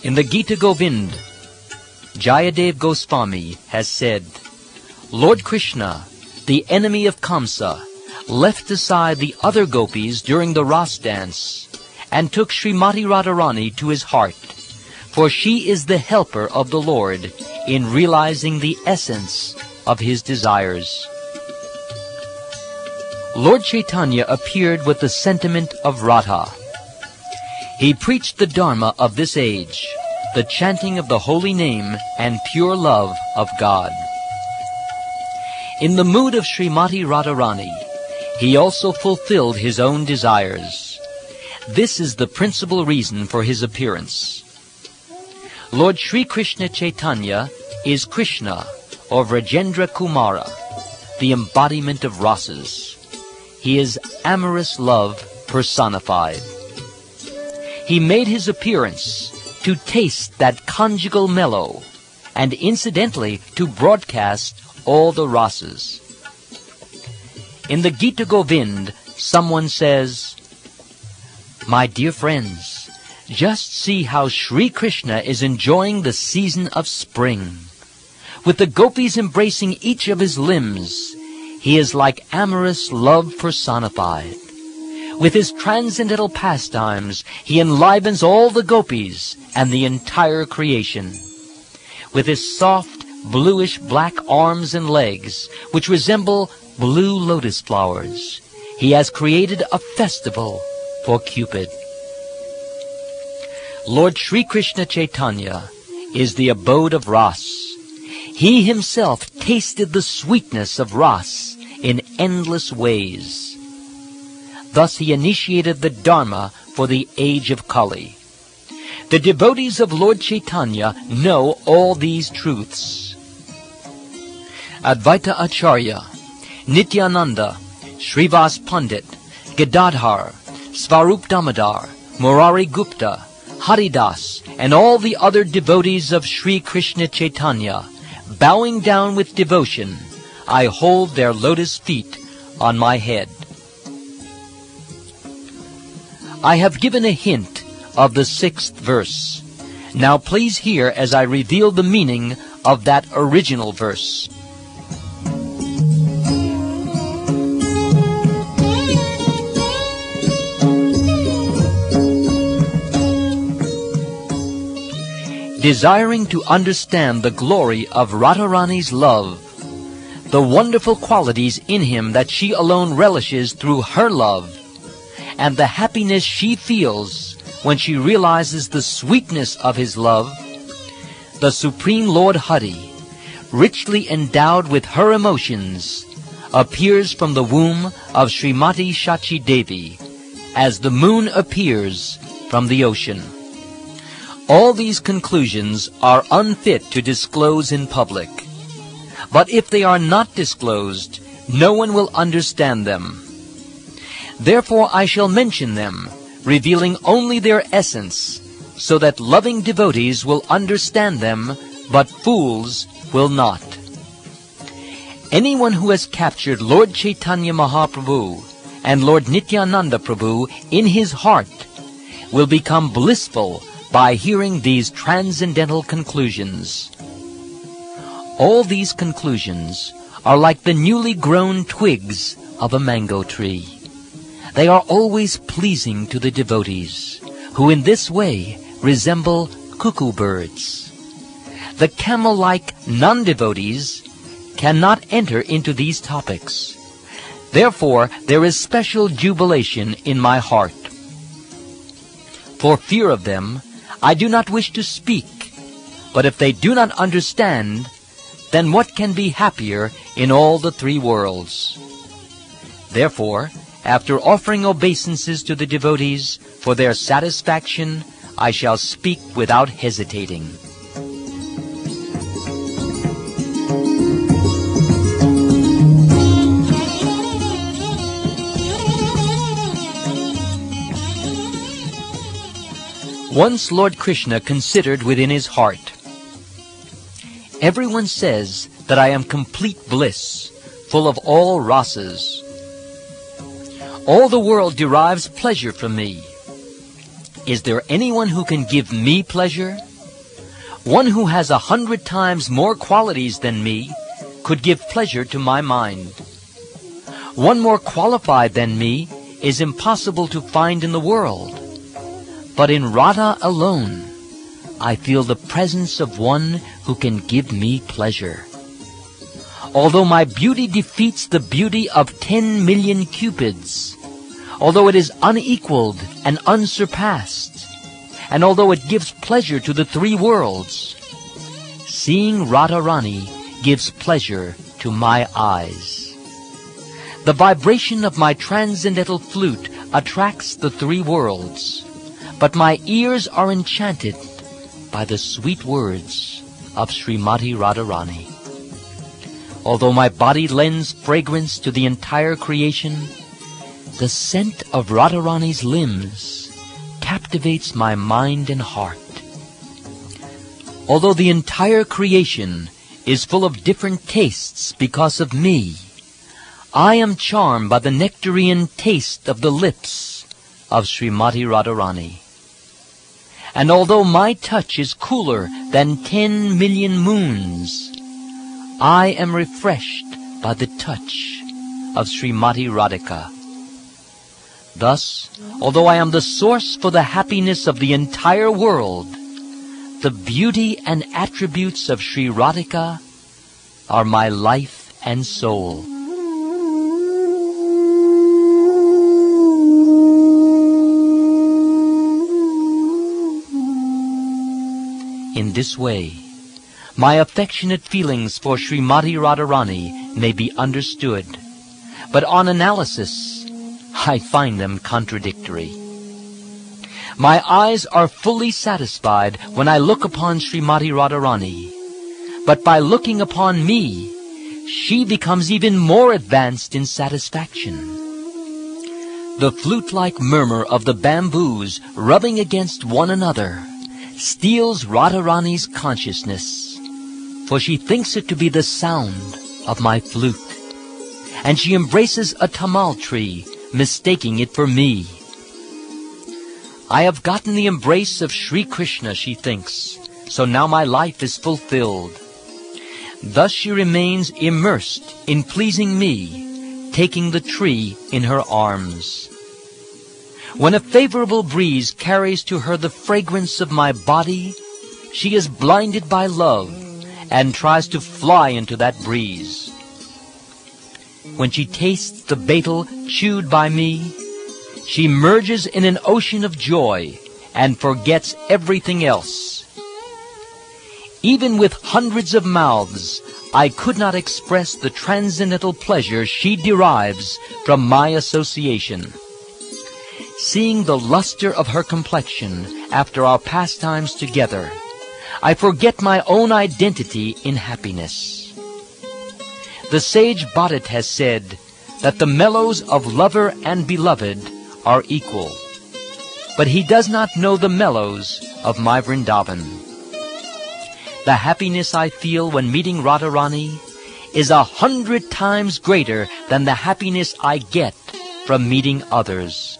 In the Gita Govind, Jayadev Goswami has said, "Lord Krishna, the enemy of Kamsa, left aside the other gopis during the Ras dance and took Srimati Radharani to his heart, for she is the helper of the Lord in realizing the essence of his desires." Lord Chaitanya appeared with the sentiment of Radha. He preached the Dharma of this age, the chanting of the holy name and pure love of God. In the mood of Srimati Radharani, he also fulfilled his own desires. This is the principal reason for his appearance. Lord Sri Krishna Chaitanya is Krishna, or Vrajendra Kumara, the embodiment of rasas. He is amorous love personified. He made his appearance to taste that conjugal mellow, and incidentally to broadcast all the rasas. In the Gita Govind, someone says, "My dear friends, just see how Sri Krishna is enjoying the season of spring. With the gopis embracing each of his limbs, he is like amorous love personified. With his transcendental pastimes, he enlivens all the gopis and the entire creation. With his soft, bluish-black arms and legs, which resemble blue lotus flowers, he has created a festival for Cupid." Lord Sri Krishna Chaitanya is the abode of Ras. He himself tasted the sweetness of Ras in endless ways. Thus he initiated the Dharma for the age of Kali. The devotees of Lord Chaitanya know all these truths. Advaita Acharya, Nityananda, Srivas Pandit, Gadadhar, Svarup Damodar, Murari Gupta, Haridas, and all the other devotees of Sri Krishna Chaitanya, bowing down with devotion, I hold their lotus feet on my head. I have given a hint of the 6th verse. Now please hear as I reveal the meaning of that original verse. Desiring to understand the glory of Radharani's love, the wonderful qualities in him that she alone relishes through her love, and the happiness she feels when she realizes the sweetness of his love, the Supreme Lord Hari, richly endowed with her emotions, appears from the womb of Srimati Shachi Devi, as the moon appears from the ocean. All these conclusions are unfit to disclose in public. But if they are not disclosed, no one will understand them. Therefore I shall mention them, revealing only their essence, so that loving devotees will understand them, but fools will not. Anyone who has captured Lord Caitanya Mahaprabhu and Lord Nityananda Prabhu in his heart will become blissful by hearing these transcendental conclusions. All these conclusions are like the newly grown twigs of a mango tree. They are always pleasing to the devotees, who in this way resemble cuckoo birds. The camel-like non-devotees cannot enter into these topics. Therefore, there is special jubilation in my heart. For fear of them, I do not wish to speak, but if they do not understand, then what can be happier in all the three worlds? Therefore, after offering obeisances to the devotees for their satisfaction, I shall speak without hesitating. Once Lord Krishna considered within his heart, "Everyone says that I am complete bliss, full of all rasas. All the world derives pleasure from me. Is there anyone who can give me pleasure? One who has 100 times more qualities than me could give pleasure to my mind. One more qualified than me is impossible to find in the world. But in Radha alone, I feel the presence of one who can give me pleasure. Although my beauty defeats the beauty of 10 million cupids, although it is unequaled and unsurpassed, and although it gives pleasure to the three worlds, seeing Radharani gives pleasure to my eyes. The vibration of my transcendental flute attracts the three worlds, but my ears are enchanted by the sweet words of Srimati Radharani. Although my body lends fragrance to the entire creation, the scent of Radharani's limbs captivates my mind and heart. Although the entire creation is full of different tastes because of me, I am charmed by the nectarine taste of the lips of Srimati Radharani. And although my touch is cooler than 10 million moons, I am refreshed by the touch of Srimati Radhika. Thus, although I am the source for the happiness of the entire world, the beauty and attributes of Sri Radhika are my life and soul. In this way, my affectionate feelings for Srimati Radharani may be understood, but on analysis, I find them contradictory. My eyes are fully satisfied when I look upon Srimati Radharani, but by looking upon me, she becomes even more advanced in satisfaction. The flute-like murmur of the bamboos rubbing against one another steals Radharani's consciousness, for she thinks it to be the sound of my flute, and she embraces a tamal tree, mistaking it for me. I have gotten the embrace of Sri Krishna, she thinks, so now my life is fulfilled. Thus she remains immersed in pleasing me, taking the tree in her arms. When a favorable breeze carries to her the fragrance of my body, she is blinded by love and tries to fly into that breeze. When she tastes the betel chewed by me, she merges in an ocean of joy and forgets everything else. Even with hundreds of mouths, I could not express the transcendental pleasure she derives from my association. Seeing the luster of her complexion after our pastimes together, I forget my own identity in happiness. The sage Bharat has said that the mellows of lover and beloved are equal, but he does not know the mellows of my Vrindavan. The happiness I feel when meeting Radharani is 100 times greater than the happiness I get from meeting others.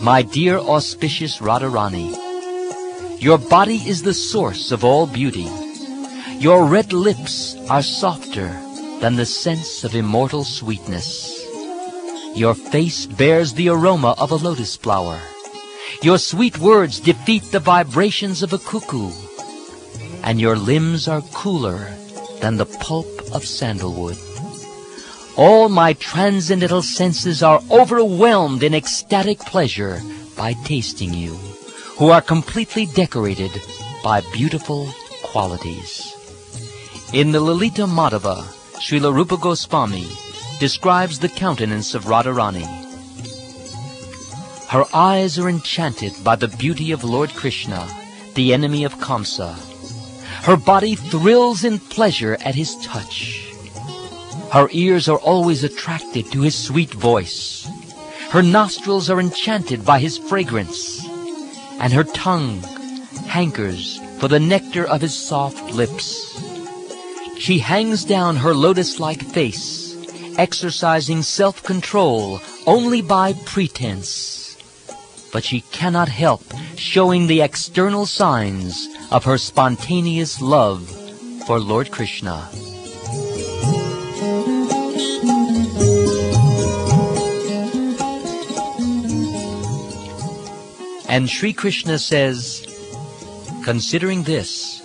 My dear auspicious Radharani, your body is the source of all beauty. Your red lips are softer than the sense of immortal sweetness. Your face bears the aroma of a lotus flower. Your sweet words defeat the vibrations of a cuckoo. And your limbs are cooler than the pulp of sandalwood. All my transcendental senses are overwhelmed in ecstatic pleasure by tasting you, who are completely decorated by beautiful qualities. In the Lalita Madhava, Srila Rupa Goswami describes the countenance of Radharani. Her eyes are enchanted by the beauty of Lord Krishna, the enemy of Kamsa. Her body thrills in pleasure at his touch. Her ears are always attracted to his sweet voice. Her nostrils are enchanted by his fragrance, and her tongue hankers for the nectar of his soft lips. She hangs down her lotus-like face, exercising self-control only by pretense. But she cannot help showing the external signs of her spontaneous love for Lord Krishna. And Sri Krishna says, considering this,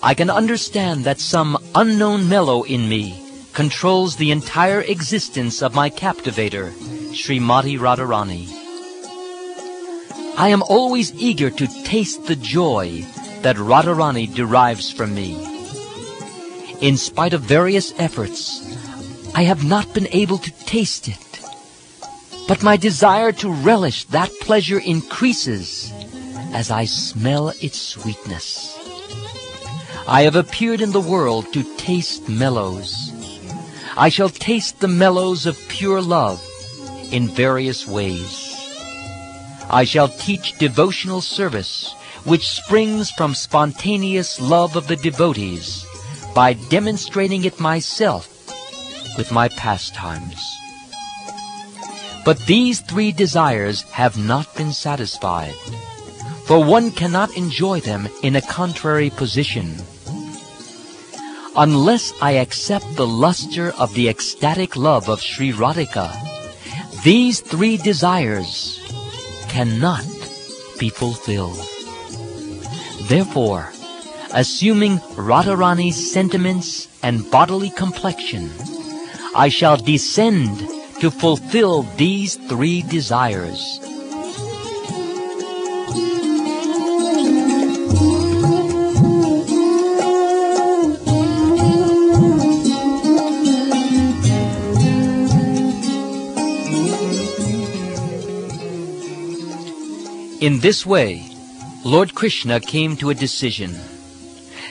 I can understand that some unknown mellow in me controls the entire existence of my captivator, Srimati Radharani. I am always eager to taste the joy that Radharani derives from me. In spite of various efforts, I have not been able to taste it. But my desire to relish that pleasure increases as I smell its sweetness. I have appeared in the world to taste mellows. I shall taste the mellows of pure love in various ways. I shall teach devotional service which springs from spontaneous love of the devotees by demonstrating it myself with my pastimes. But these three desires have not been satisfied, for one cannot enjoy them in a contrary position. Unless I accept the luster of the ecstatic love of Sri Radhika, these three desires cannot be fulfilled. Therefore, assuming Radharani's sentiments and bodily complexion, I shall descend to fulfill these three desires. In this way, Lord Krishna came to a decision.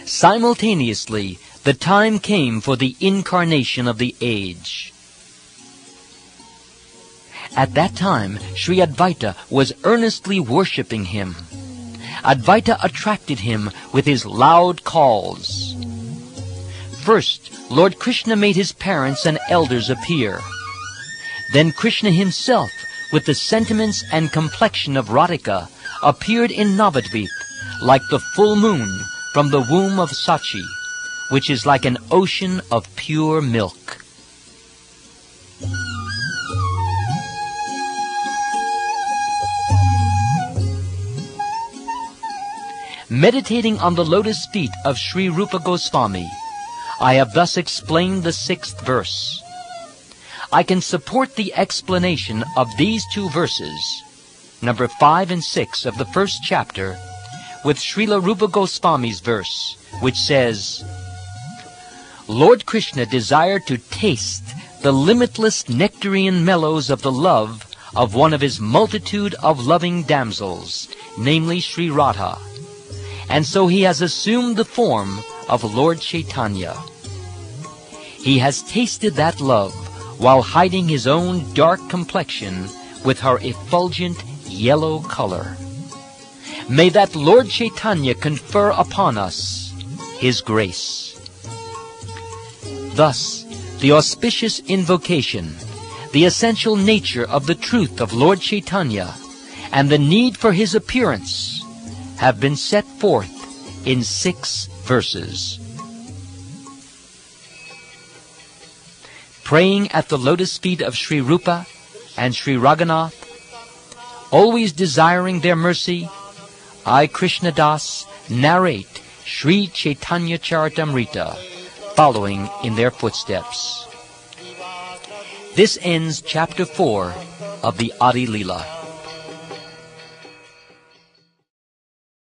Simultaneously, the time came for the incarnation of the age. At that time, Sri Advaita was earnestly worshipping him. Advaita attracted him with his loud calls. First, Lord Krishna made his parents and elders appear. Then Krishna himself, with the sentiments and complexion of Radhika, appeared in Navadvip like the full moon from the womb of Sachi, which is like an ocean of pure milk. Meditating on the lotus feet of Sri Rupa Goswami, I have thus explained the 6th verse. I can support the explanation of these 2 verses, number 5 and 6 of the 1st chapter, with Srila Rupa Goswami's verse, which says, Lord Krishna desired to taste the limitless nectarian mellows of the love of one of his multitude of loving damsels, namely Sri Radha, and so he has assumed the form of Lord Caitanya. He has tasted that love while hiding his own dark complexion with her effulgent yellow color. May that Lord Caitanya confer upon us his grace. Thus, the auspicious invocation, the essential nature of the truth of Lord Caitanya, and the need for his appearance have been set forth in 6 verses. Praying at the lotus feet of Sri Rupa and Sri Raghunath, always desiring their mercy, I, Krishna Das, narrate Sri Caitanya Caritamrta, following in their footsteps. This ends Chapter 4 of the Adi Leela.